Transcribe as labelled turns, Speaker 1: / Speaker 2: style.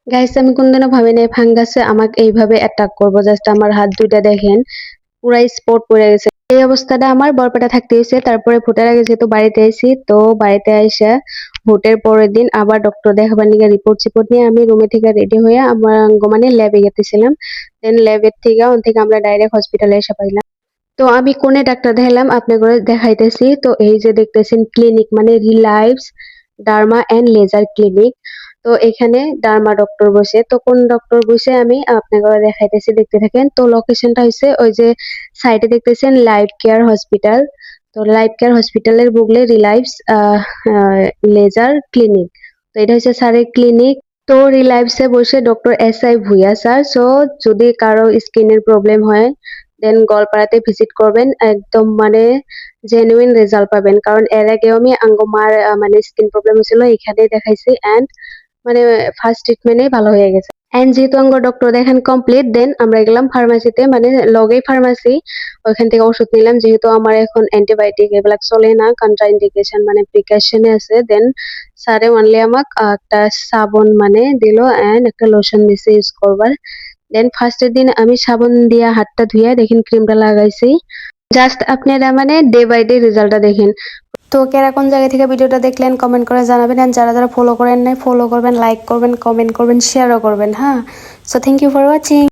Speaker 1: Guys আমি কোনদিনও ভাবি নাই ফাঙ্গাসে আমাকে এইভাবে অ্যাটাক করবো। জাস্ট আমার হাত দুইটা দেখেন পুরা স্পট পড়ে গেছে। এই অবস্থাটা আমার বরপেটা থাকতে হয়েছে। তারপরে ভোটের আগে যেহেতু বাড়িতে আইছি, তো বাড়িতে আইসা ভোটের পরের দিন আবার ডক্টর দেখাবার নিয়ে রিপোর্ট সিপোর্ট নিয়ে আমি রুমে থেকে রেডি হয়ে আমার মানে ল্যাবে গেতেছিলাম। দেন ল্যাবের থেকে আমরা ডাইরেক্ট হসপিটালে এসে পাইলাম। তো আমি কোনে ডাক্তার দেখাইলাম আপনাকে দেখাইতেছি। তো এই যে দেখতেছেন ক্লিনিক মানে রিলাইভস ডার্মা এন্ড লেজার ক্লিনিক। তো এখানে ডার্মা ডক্টর বসে। তো কোন ডক্টর বসে আমি আপনাকে দেখাইতেছি, দেখতে থাকেন। তো লোকেশনটা হচ্ছে ওই যে সাইডে দেখতেছেন লাইফ কেয়ার হসপিটাল। তো লাইফ কেয়ার হসপিটালের বুগলে রিলাইভস লেজার ক্লিনিক। তো এটা হচ্ছে স্যারের ক্লিনিক। তো রিলাইভসে বসে doctor S I Bhuiya sir. So যদি কারো স্কিনের প্রবলেম হয় দেন গলপাড়াতে ভিজিট করবেন, একদম মানে জেনুইন রেজাল্ট পাবেন। কারণ এর আগেও আমি আঙ্গমার মানে স্কিন প্রবলেম হয়েছিল, এখানে দেখাইছি এন্ড মানে ফার্স্ট ট্রিটমেন্টে ভালো হয়ে গেছে। এন্ড যেহেতু আঙ্গ ডক্টর দেখান কমপ্লিট, দেন আমরা গেলাম ফার্মাসিতে, মানে লগেই ফার্মাসি। ওইখান থেকে ওষুধ নিলাম, যেহেতু আমার এখন অ্যান্টিবায়োটিক এগুলা চলে না, কন্ট্রা ইন্ডিকেশন মানে প্রিকশনে আছে। দেন স্যারে অনলি আমাক একটা সাবন মানে দিল এন্ড একটা লোশন দিছে ইউজ করবার। দেন ফার্স্টের দিন আমি সাবান দিয়া হাতটা ধুইয়া দেখেন ক্রিমটা লাগাইছি। জাস্ট আপনারা মানে ডে বাই ডে রেজাল্টটা দেখেন। তো কেরা কোন জায়গা থেকে ভিডিওটা দেখলেন কমেন্ট করে জানাবেন। এন্ড যারা যারা ফলো করেন নাই ফলো করবেন, লাইক করবেন, কমেন্ট করবেন, শেয়ারও করবেন। হ্যাঁ, so thank you for watching.